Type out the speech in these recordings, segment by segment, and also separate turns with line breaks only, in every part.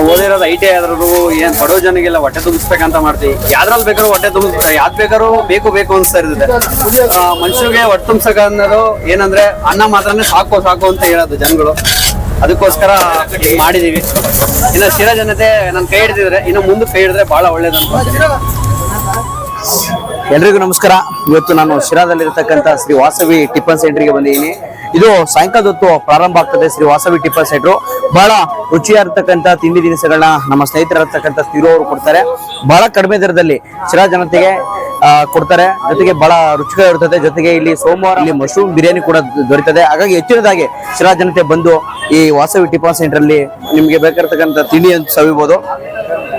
ಓದಿರೋದು I T I ಆದ್ರೂ ಏನ್ ಬಡವ ಜನಗೆಲ್ಲ ಹೊಟ್ಟೆ ತುಂಬಿಸ್ಬೇಕಂತ ಮಾಡ್ತೀವಿ. ಯಾವ್ದ್ರಲ್ಲಿ ಬೇಕಾದ್ರೂ ಹೊಟ್ಟೆ ಯಾವ್ದು ಬೇಕಾದ್ರೂ ಬೇಕು ಅನ್ಸ್ತಾ ಇರ್ತದೆ. ಮನುಷ್ಯರಿಗೆ ಹೊಟ್ಟೆ ತುಂಬಿಸಕ ಅನ್ನೋದು ಏನಂದ್ರೆ ಅನ್ನ ಮಾತ್ರನೇ ಸಾಕು ಅಂತ ಹೇಳೋದು ಜನಗಳು. ಅದಕ್ಕೋಸ್ಕರ ಮಾಡಿದೀವಿ. ಇನ್ನು ಶಿರಾ ಜನತೆ ನನ್ನ ಕೈ ಹಿಡಿದಿದ್ರೆ ಇನ್ನು ಮುಂದೆ ಕೈ ಹಿಡಿದ್ರೆ ಬಹಳ ಒಳ್ಳೇದಂತ.
ಎಲ್ರಿಗೂ ನಮಸ್ಕಾರ. ಇವತ್ತು ನಾನು ಶಿರಾದಲ್ಲಿರ್ತಕ್ಕಂಥ ಶ್ರೀ ವಾಸವಿ ಟಿಫನ್ ಸೆಂಟರ್ಗೆ ಬಂದಿದ್ದೀನಿ. ಇದು ಸಾಯಂಕಾಲದ ಹೊತ್ತು ಪ್ರಾರಂಭ ಆಗ್ತದೆ. ಶ್ರೀ ವಾಸವಿ ಟಿಫನ್ ಸೆಂಟರ್ ಬಹಳ ರುಚಿಯಾಗಿರ್ತಕ್ಕಂಥ ತಿಂಡಿ ತಿನಿಸುಗಳನ್ನ ನಮ್ಮ ಸ್ನೇಹಿತರಿರ್ತಕ್ಕಂಥ ತಿರು ಅವರು ಕೊಡ್ತಾರೆ. ಬಹಳ ಕಡಿಮೆ ದರದಲ್ಲಿ ಶಿರಾ ಜನತೆಗೆ ಕೊಡ್ತಾರೆ. ಜೊತೆಗೆ ಬಹಳ ರುಚಿಕರವಾಗಿರ್ತದೆ. ಜೊತೆಗೆ ಇಲ್ಲಿ ಸೋಮವಾರ ಇಲ್ಲಿ ಮಶ್ರೂಮ್ ಬಿರಿಯಾನಿ ಕೂಡ ದೊರೀತದೆ. ಹಾಗಾಗಿ ಹೆಚ್ಚಿನದಾಗಿ ಶಿರಾ ಜನತೆ ಬಂದು ಈ ವಾಸವಿ ಟಿಫನ್ ಸೆಂಟರ್ ಅಲ್ಲಿ ನಿಮ್ಗೆ ಬೇಕಾಗಿರ್ತಕ್ಕಂಥ ತಿಂಡಿ ಅಂತ ಸವಿಬಹುದು.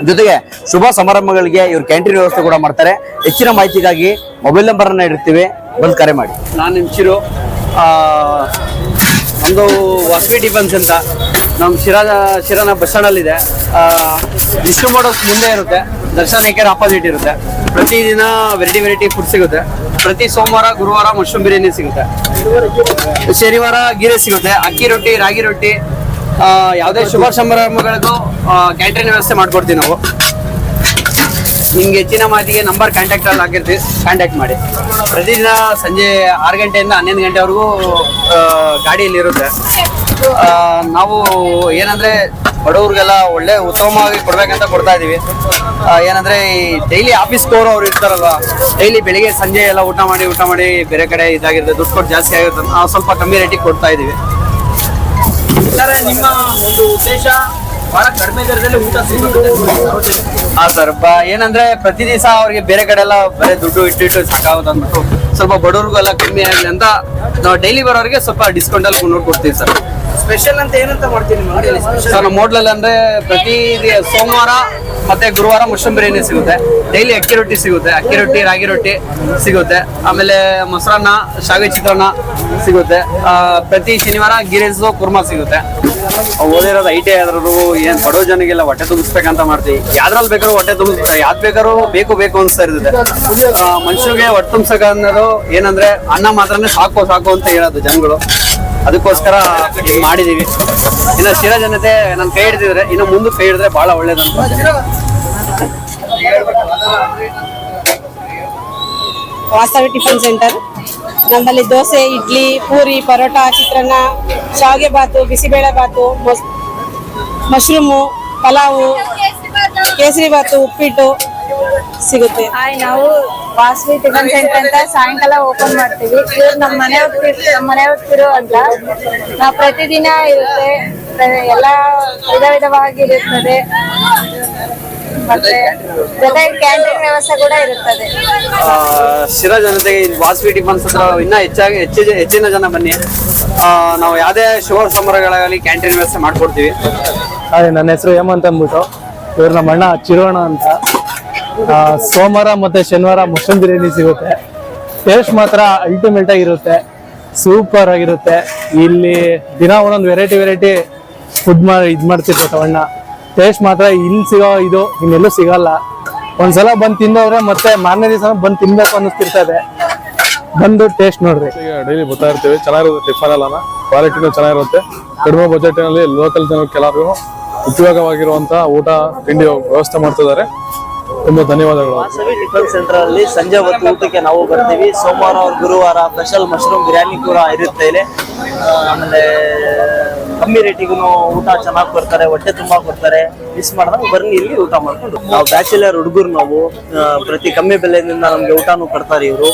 ಜೊತೆಗೆ ಶುಭ ಸಮಾರಂಭಗಳಿಗೆ ಇವ್ರು ಕ್ಯಾಂಟೀನ್ ವ್ಯವಸ್ಥೆ ಕೂಡ ಮಾಡ್ತಾರೆ. ಹೆಚ್ಚಿನ ಮಾಹಿತಿಗಾಗಿ ಮೊಬೈಲ್ ನಂಬರ್ ಅನ್ನ ಇಡ್ತೀವಿ, ಬಂದು ಕರೆ ಮಾಡಿ.
ನಾನು ನಿಮ್ ಚಿರು. ನಮ್ದು ವಾಸವಿ ಟಿಫನ್ಸ್ ಅಂತ ನಮ್ಮ ಶಿರಾನ ಬಸ್ ಸ್ಟ್ಯಾಂಡ್ ಅಲ್ಲಿ ಇದೆ. ವಿಷ್ಣು ಮೋಟರ್ಸ್ ಮುಂದೆ ಇರುತ್ತೆ. ದರ್ಶನ್ ಏಕರ್ ಆಪೋಸಿಟ್ ಇರುತ್ತೆ. ಪ್ರತಿದಿನ ವೆರೈಟಿ ಫುಡ್ ಸಿಗುತ್ತೆ. ಪ್ರತಿ ಸೋಮವಾರ ಗುರುವಾರ ಮಶ್ರೂಮ್ ಬಿರಿಯಾನಿ ಸಿಗುತ್ತೆ. ಶನಿವಾರ ಗೀರೆ ಸಿಗುತ್ತೆ. ಅಕ್ಕಿ ರೊಟ್ಟಿ, ರಾಗಿ ರೊಟ್ಟಿ, ಯಾವುದೇ ಶುಭ ಸಮಾರಂಭಗಳಿಗೂ ಕ್ಯಾಂಟೀನ್ ವ್ಯವಸ್ಥೆ ಮಾಡ್ಕೊಡ್ತೀವಿ ನಾವು. ನಿಮ್ಗೆ ಹೆಚ್ಚಿನ ಮಾಹಿತಿಗೆ ನಂಬರ್ ಕಾಂಟ್ಯಾಕ್ಟ್ ಅಲ್ಲಿ ಹಾಕಿರ್ತೀವಿ, ಕಾಂಟ್ಯಾಕ್ಟ್ ಮಾಡಿ. ಪ್ರತಿದಿನ ಸಂಜೆ 6 ಗಂಟೆಯಿಂದ 11 ಗಂಟೆವರೆಗೂ ಗಾಡಿಯಲ್ಲಿ ಇರುತ್ತೆ. ನಾವು ಏನಂದ್ರೆ ಬಡವ್ರಿಗೆಲ್ಲ ಒಳ್ಳೆ ಉತ್ತಮವಾಗಿ ಕೊಡ್ಬೇಕಂತ ಕೊಡ್ತಾ ಇದೀವಿ. ಏನಂದ್ರೆ ಈ ಡೈಲಿ ಆಫೀಸ್ ಅವ್ರು ಇರ್ತಾರಲ್ವ, ಡೈಲಿ ಬೆಳಿಗ್ಗೆ ಸಂಜೆ ಎಲ್ಲ ಊಟ ಮಾಡಿ ಬೇರೆ ಕಡೆ ಇದಾಗಿರುತ್ತೆ, ದುಡ್ಡು ಕೊಟ್ಟು ಜಾಸ್ತಿ ಆಗಿರುತ್ತೆ. ನಾವು ಸ್ವಲ್ಪ ಕಮ್ಮಿ ರೇಟಿಗೆ ಕೊಡ್ತಾ ಇದೀವಿ.
ನಿಮ್ಮ ಒಂದು ಉದ್ದೇಶ ಬಹಳ ಕಡಿಮೆ ದರದಲ್ಲಿ ಊಟ ಸಿಗುತ್ತೆ.
ಹಾ ಸರ್, ಏನಂದ್ರೆ ಪ್ರತಿ ದಿವಸ ಅವ್ರಿಗೆ ಬೇರೆ ಕಡೆ ಎಲ್ಲ ಬರೀ ದುಡ್ಡು ಇಟ್ಟು ಸಾಕಾಗುತ್ತೆ ಅಂದ್ಬಿಟ್ಟು ಸ್ವಲ್ಪ ಬಡವ್ರಿಗೂ ಎಲ್ಲ ಕಮ್ಮಿ ಆಗಲಿ ಅಂತ ನಾವು ಡೈಲಿ ಬರೋರಿಗೆ ಸ್ವಲ್ಪ ಡಿಸ್ಕೌಂಟ್ ಅಲ್ಲಿ ನೋಡ್ಕೊಡ್ತೀವಿ ಸರ್.
ಸ್ಪೆಷಲ್ ಅಂತ ಏನಂತ ಮಾಡ್ತೀವಿ
ಸರ್ ನಮ್ಮ ಹೋಟ್ಲಲ್ಲಿ ಅಂದ್ರೆ ಪ್ರತಿ ಸೋಮವಾರ ಮತ್ತೆ ಗುರುವಾರ ಮಶ್ರೂಮ್ ಬಿರಿಯಾನಿ ಸಿಗುತ್ತೆ. ಡೈಲಿ ಅಕ್ಕಿ ರೊಟ್ಟಿ ಸಿಗುತ್ತೆ. ಅಕ್ಕಿ ರೊಟ್ಟಿ, ರಾಗಿ ರೊಟ್ಟಿ ಸಿಗುತ್ತೆ. ಆಮೇಲೆ ಮೊಸರನ್ನ, ಶಾವಿಗೆ ಚಿತ್ರಾನ್ನ ಸಿಗುತ್ತೆ. ಪ್ರತಿ ಶನಿವಾರ ಗೀ ರೈಸ್ ಕುರ್ಮಾ ಸಿಗುತ್ತೆ. ಓದಿರೋದು ಐ ಟಿ ಐ ಆದ್ರೂ ಏನ್ ಬಡವ ಜನಗೆಲ್ಲ ಹೊಟ್ಟೆ ತುಂಬಿಸ್ಬೇಕಂತ ಮಾಡ್ತೀವಿ. ಯಾವ್ದ್ರಲ್ಲಿ ಬೇಕಾದ್ರೂ ಹೊಟ್ಟೆ ಯಾವ್ದು ಬೇಕಾದ್ರೂ ಬೇಕು ಅನ್ಸ್ತಾ ಇರ್ತದೆ. ಮನುಷ್ಯರಿಗೆ ಹೊಟ್ಟೆ ತುಂಬಿಸಕ ಅನ್ನೋದು ಏನಂದ್ರೆ ಅನ್ನ ಮಾತ್ರನೇ ಸಾಕು ಅಂತ ಹೇಳೋದು ಜನಗಳು. ಅದಕ್ಕೋಸ್ಕರ ಮಾಡಿದೀವಿ. ಇನ್ನು ಶಿರಾ ಜನತೆ ನನ್ನ ಕೈ ಹಿಡಿದಿದ್ರೆ ಇನ್ನು ಮುಂದೆ ಕೈ ಹಿಡಿದ್ರೆ ಬಹಳ ಒಳ್ಳೇದಂತ.
ವಾಸವಿ ಟಿಫನ್ ಸೆಂಟರ್ ನಮ್ಮಲ್ಲಿ ದೋಸೆ, ಇಡ್ಲಿ, ಪೂರಿ, ಪರೋಟ, ಚಿತ್ರಾನ್ನ, ಶಾವಿಗೆ ಬಾತು, ಬಿಸಿಬೇಳೆ ಬಾತು, ಮಶ್ರೂಮು, ಪಲಾವು, ಕೇಸರಿ ಬಾತು, ಉಪ್ಪಿಟ್ಟು ಸಿಗುತ್ತೆ.
ನಾವು ವಾಸವಿ ಟಿಫನ್ ಸೆಂಟರ್ ಅಂತ ಸಾಯಂಕಾಲ ಓಪನ್ ಮಾಡ್ತೀವಿ. ಇವ್ರು ನಮ್ಮ ಮನೆ ಹೋಗ್ತಿರೋ ಅಂತ ನಾವು ಪ್ರತಿದಿನ ಇರುತ್ತೆ. ಎಲ್ಲ ವಿಧವಾಗಿರುತ್ತದೆ. ಮತ್ತೆ ಜೊತೆಗೆ ಕ್ಯಾಂಟೀನ್ ವ್ಯವಸ್ಥೆ ಕೂಡ ಇರುತ್ತದೆ.
ಶಿರಾ ಜನತೆಗೆ ವಾಸವಿ ಟಿಫನ್ಸ್ ಹತ್ರ ಇನ್ನ ಹೆಚ್ಚಿನ ಜನ ಬನ್ನಿ. ನಾವು ಯಾವುದೇ ಶುಭ ಸಮಾರಂಭಗಳಾಗಲಿ ಕ್ಯಾಂಟೀನ್ ವ್ಯವಸ್ಥೆ ಮಾಡ್ಕೊಡ್ತೀವಿ.
ನನ್ನ ಹೆಸರು ಹೇಮಂತ್ ಅಂದ್ಬಿಟ್ಟು. ಇವ್ರು ನಮ್ಮ ಅಣ್ಣ ಚಿರೋಣ ಅಂತ. ಸೋಮವಾರ ಮತ್ತೆ ಶನಿವಾರ ಮಶ್ರೂಮ್ ಬಿರಿಯಾನಿ ಸಿಗುತ್ತೆ. ಟೇಸ್ಟ್ ಮಾತ್ರ ಅಲ್ಟಿಮೇಟ್ ಆಗಿರುತ್ತೆ, ಸೂಪರ್ ಆಗಿರುತ್ತೆ. ಇಲ್ಲಿ ದಿನ ಒಂದೊಂದು ವೆರೈಟಿ ಫುಡ್ ಮಾಡ್ತಿರ್ತಾರೆ ಅಣ್ಣ. ಟೇಸ್ಟ್ ಮಾತ್ರ ಇಲ್ಲಿ ಸಿಗೋ ಇದು ಇನ್ನೆಲ್ಲೂ ಸಿಗಲ್ಲ. ಒಂದ್ಸಲ ಬಂದು ತಿಂದವ್ರೆ ಮತ್ತೆ ಮಾರನೇ ದಿವಸ ಬಂದು ತಿನ್ಬೇಕು ಅನ್ನಿಸ್ತಿರ್ತದೆ. ಬಂದು ಟೇಸ್ಟ್ ನೋಡ್ರಿ.
ಡೈಲಿ ಬರ್ತಾ ಇರ್ತೀವಿ. ಚೆನ್ನಾಗಿರುತ್ತೆ. ಟಿಫನ್ ಎಲ್ಲ ಕ್ವಾಲಿಟಿನೂ ಚೆನ್ನಾಗಿರುತ್ತೆ. ಕಡಿಮೆ ಬಜೆಟ್ನಲ್ಲಿ ಲೋಕಲ್ ಜನಕ್ಕೆಲ್ಲರಿಗೂ ಉಪಯೋಗವಾಗಿರುವಂತ ಊಟ ತಿಂಡಿ ವ್ಯವಸ್ಥೆ ಮಾಡ್ತಿದ್ದಾರೆ. ತುಂಬಾ ಧನ್ಯವಾದಗಳು.
ವಾಸವಿ ಟಿಫನ್ ಸೆಂಟರ್ ಅಲ್ಲಿ ಸಂಜೆ ಹೊತ್ತು ಊಟಕ್ಕೆ ನಾವು ಬರ್ತೀವಿ. ಸೋಮವಾರ ಗುರುವಾರ ಸ್ಪೆಷಲ್ ಮಶ್ರೂಮ್ ಬಿರಿಯಾನಿ ಕೂಡ ಇರುತ್ತೆ ಇಲ್ಲಿ. ಆಮೇಲೆ ಕಮ್ಮಿ ರೇಟಿಗೂ ಊಟ ಚೆನ್ನಾಗಿ ಕೊಡ್ತಾರೆ, ಹೊಟ್ಟೆ ತುಂಬಾ ಕೊಡ್ತಾರೆ. ಮಿಸ್ ಮಾಡಿದಾಗ ಬರ್ನಿ ಇಲ್ಲಿ ಊಟ ಮಾಡ್ಕೊಂಡು. ನಾವು ಬ್ಯಾಚುಲರ್ ಹುಡುಗರು. ನಾವು ಪ್ರತಿ ಕಮ್ಮಿ ಬೆಲೆಯಿಂದ ನಮ್ಗೆ ಊಟನೂ ಕೊಡ್ತಾರೆ ಇವರು.